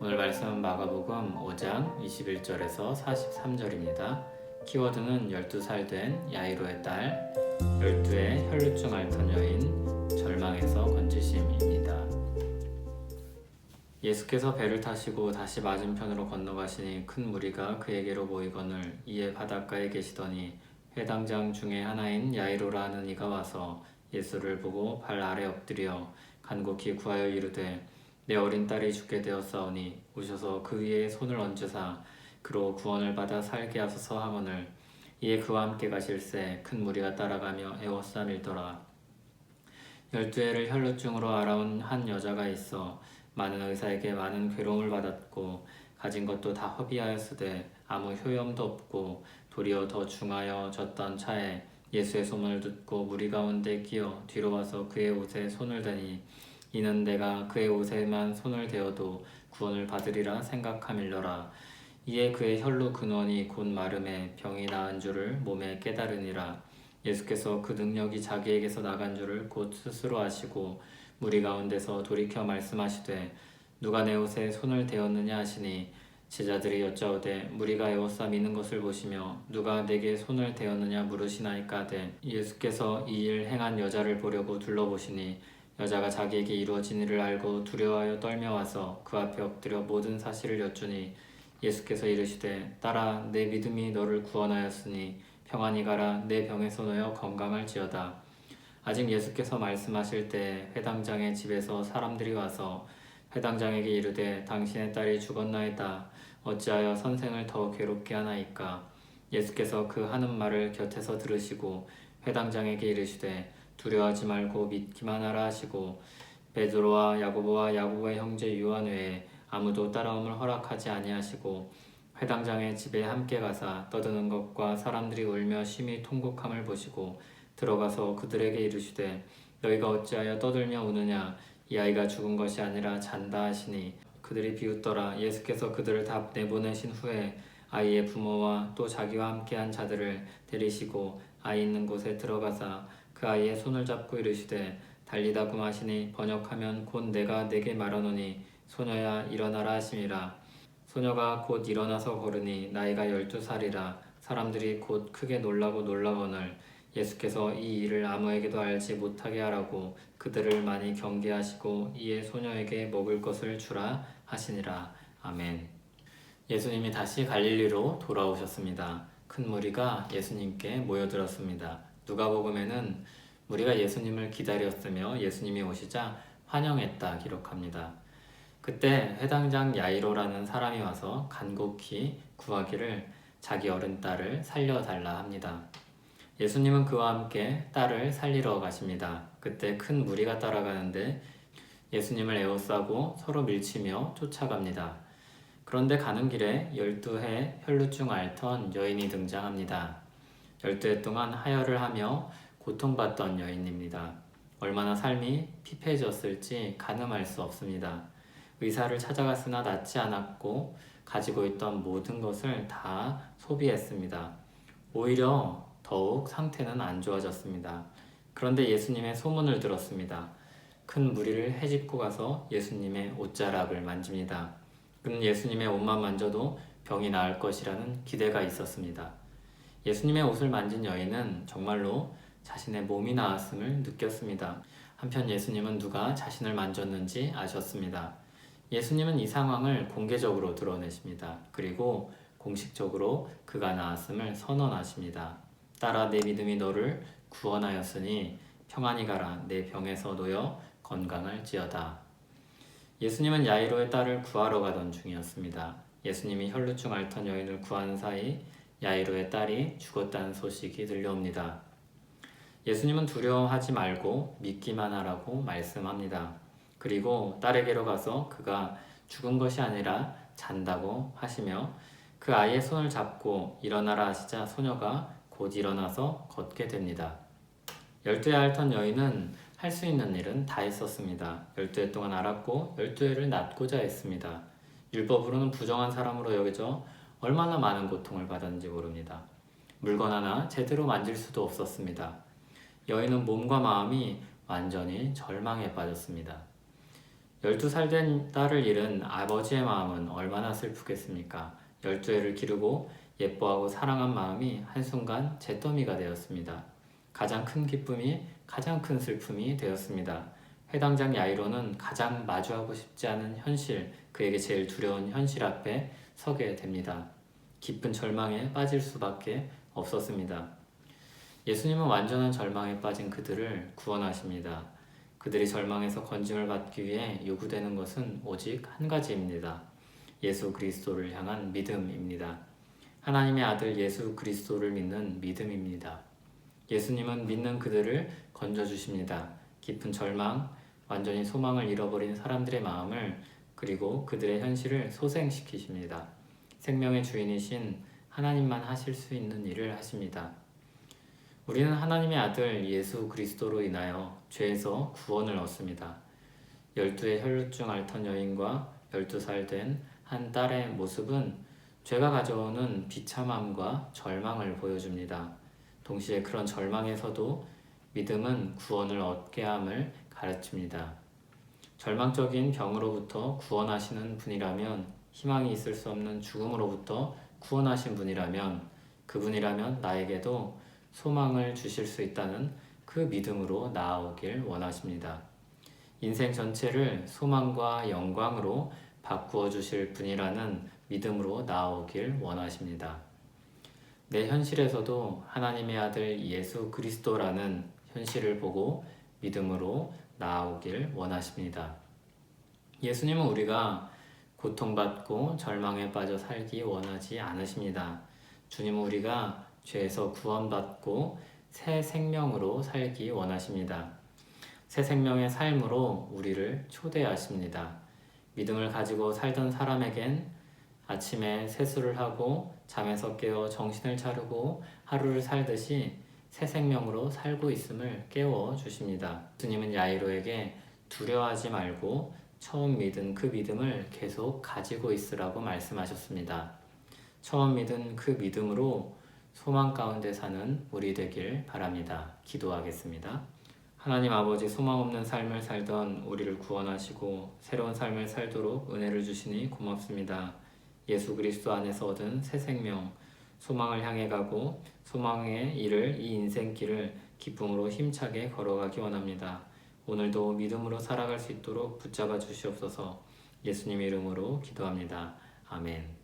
오늘 말씀은 마가복음 5장 21절에서 43절입니다. 키워드는 12살 된 야이로의 딸, 12의 혈루증 앓던 여인, 절망에서 건지심입니다. 예수께서 배를 타시고 다시 맞은편으로 건너가시니 큰 무리가 그에게로 모이거늘 이에 바닷가에 계시더니 회당장 중에 하나인 야이로라 하는 이가 와서 예수를 보고 발 아래 엎드려 간곡히 구하여 이르되 내 어린 딸이 죽게 되었사오니 오셔서 그 위에 손을 얹으사 그로 구원을 받아 살게 하소서 하거늘 이에 그와 함께 가실새 큰 무리가 따라가며 애워싸밀더라. 12해를 혈루증으로 앓아온 한 여자가 있어 많은 의사에게 많은 괴로움을 받았고 가진 것도 다 허비하였으되 아무 효염도 없고 도리어 더 중하여 졌던 차에 예수의 소문을 듣고 무리 가운데 끼어 뒤로 와서 그의 옷에 손을 대니 이는 내가 그의 옷에만 손을 대어도 구원을 받으리라 생각함일러라. 이에 그의 혈루 근원이 곧 마름에 병이 나은 줄을 몸에 깨달으니라. 예수께서 그 능력이 자기에게서 나간 줄을 곧 스스로 아시고 무리 가운데서 돌이켜 말씀하시되 누가 내 옷에 손을 대었느냐 하시니 제자들이 여짜오되 무리가 에워싸 미는 것을 보시며 누가 내게 손을 대었느냐 물으시나이까되 예수께서 이 일 행한 여자를 보려고 둘러보시니 여자가 자기에게 이루어진 일을 알고 두려워하여 떨며 와서 그 앞에 엎드려 모든 사실을 여쭈니 예수께서 이르시되 딸아 내 믿음이 너를 구원하였으니 평안히 가라 내 병에서 놓여 건강할지어다. 아직 예수께서 말씀하실 때 회당장의 집에서 사람들이 와서 회당장에게 이르되 당신의 딸이 죽었나이다. 어찌하여 선생을 더 괴롭게 하나이까. 예수께서 그 하는 말을 곁에서 들으시고 회당장에게 이르시되 두려워하지 말고 믿기만 하라 하시고 베드로와 야고보와 야고보의 형제 요한 외에 아무도 따라옴을 허락하지 아니하시고 회당장의 집에 함께 가사 떠드는 것과 사람들이 울며 심히 통곡함을 보시고 들어가서 그들에게 이르시되 너희가 어찌하여 떠들며 우느냐. 이 아이가 죽은 것이 아니라 잔다 하시니 그들이 비웃더라. 예수께서 그들을 다 내보내신 후에 아이의 부모와 또 자기와 함께한 자들을 데리시고 아이 있는 곳에 들어가사 그 아이의 손을 잡고 이르시되 달리다 굼 하시니 번역하면 곧 내가 내게 말하노니 소녀야 일어나라 하심이라. 소녀가 곧 일어나서 걸으니 나이가 12살이라. 사람들이 곧 크게 놀라고 놀라거늘 예수께서 이 일을 아무에게도 알지 못하게 하라고 그들을 많이 경계하시고 이에 소녀에게 먹을 것을 주라 하시니라. 아멘. 예수님이 다시 갈릴리로 돌아오셨습니다. 큰 무리가 예수님께 모여들었습니다. 누가복음에는 무리가 예수님을 기다렸으며 예수님이 오시자 환영했다 기록합니다. 그때 회당장 야이로라는 사람이 와서 간곡히 구하기를 자기 어린 딸을 살려달라 합니다. 예수님은 그와 함께 딸을 살리러 가십니다. 그때 큰 무리가 따라가는데 예수님을 에워싸고 서로 밀치며 쫓아갑니다. 그런데 가는 길에 12해 혈루증 앓던 여인이 등장합니다. 12해 동안 하혈을 하며 고통받던 여인입니다. 얼마나 삶이 피폐해졌을지 가늠할 수 없습니다. 의사를 찾아갔으나 낫지 않았고 가지고 있던 모든 것을 다 소비했습니다. 오히려 더욱 상태는 안 좋아졌습니다. 그런데 예수님의 소문을 들었습니다. 큰 무리를 헤집고 가서 예수님의 옷자락을 만집니다. 그는 예수님의 옷만 만져도 병이 나을 것이라는 기대가 있었습니다. 예수님의 옷을 만진 여인은 정말로 자신의 몸이 나았음을 느꼈습니다. 한편 예수님은 누가 자신을 만졌는지 아셨습니다. 예수님은 이 상황을 공개적으로 드러내십니다. 그리고 공식적으로 그가 나았음을 선언하십니다. 딸아 내 믿음이 너를 구원하였으니 평안히 가라 내 병에서 놓여 건강할지어다. 예수님은 야이로의 딸을 구하러 가던 중이었습니다. 예수님이 혈루증 앓던 여인을 구하는 사이 야이로의 딸이 죽었다는 소식이 들려옵니다. 예수님은 두려워하지 말고 믿기만 하라고 말씀합니다. 그리고 딸에게로 가서 그가 죽은 것이 아니라 잔다고 하시며 그 아이의 손을 잡고 일어나라 하시자 소녀가 곧 일어나서 걷게 됩니다. 12해 앓던 여인은 할 수 있는 일은 다 했었습니다. 12해 동안 앓았고 12해를 낫고자 했습니다. 율법으로는 부정한 사람으로 여겨져 얼마나 많은 고통을 받았는지 모릅니다. 물건 하나 제대로 만질 수도 없었습니다. 여인은 몸과 마음이 완전히 절망에 빠졌습니다. 12살 된 딸을 잃은 아버지의 마음은 얼마나 슬프겠습니까? 12해를 기르고 예뻐하고 사랑한 마음이 한순간 잿더미가 되었습니다. 가장 큰 기쁨이 가장 큰 슬픔이 되었습니다. 회당장 야이로는 가장 마주하고 싶지 않은 현실, 그에게 제일 두려운 현실 앞에 서게 됩니다. 깊은 절망에 빠질 수밖에 없었습니다. 예수님은 완전한 절망에 빠진 그들을 구원하십니다. 그들이 절망에서 건짐을 받기 위해 요구되는 것은 오직 한 가지입니다. 예수 그리스도를 향한 믿음입니다. 하나님의 아들 예수 그리스도를 믿는 믿음입니다. 예수님은 믿는 그들을 건져주십니다. 깊은 절망, 완전히 소망을 잃어버린 사람들의 마음을 그리고 그들의 현실을 소생시키십니다. 생명의 주인이신 하나님만 하실 수 있는 일을 하십니다. 우리는 하나님의 아들 예수 그리스도로 인하여 죄에서 구원을 얻습니다. 12의 혈루증 앓던 여인과 12살 된 한 딸의 모습은 죄가 가져오는 비참함과 절망을 보여줍니다. 동시에 그런 절망에서도 믿음은 구원을 얻게 함을 가르칩니다. 절망적인 병으로부터 구원하시는 분이라면, 희망이 있을 수 없는 죽음으로부터 구원하신 분이라면, 그분이라면 나에게도 소망을 주실 수 있다는 그 믿음으로 나아오길 원하십니다. 인생 전체를 소망과 영광으로 바꾸어 주실 분이라는 믿음으로 나아오길 원하십니다. 내 현실에서도 하나님의 아들 예수 그리스도라는 현실을 보고 믿음으로 나아오길 원하십니다. 예수님은 우리가 고통받고 절망에 빠져 살기 원하지 않으십니다. 주님은 우리가 죄에서 구원받고 새 생명으로 살기 원하십니다. 새 생명의 삶으로 우리를 초대하십니다. 믿음을 가지고 살던 사람에겐 아침에 세수를 하고 잠에서 깨어 정신을 차리고 하루를 살듯이 새 생명으로 살고 있음을 깨워 주십니다. 예수님은 야이로에게 두려워하지 말고 처음 믿은 그 믿음을 계속 가지고 있으라고 말씀하셨습니다. 처음 믿은 그 믿음으로 소망 가운데 사는 우리 되길 바랍니다. 기도하겠습니다. 하나님 아버지, 소망 없는 삶을 살던 우리를 구원하시고 새로운 삶을 살도록 은혜를 주시니 고맙습니다. 예수 그리스도 안에서 얻은 새 생명, 소망을 향해 가고 소망의 일을, 이 인생길을 기쁨으로 힘차게 걸어가기 원합니다. 오늘도 믿음으로 살아갈 수 있도록 붙잡아 주시옵소서. 예수님 이름으로 기도합니다. 아멘.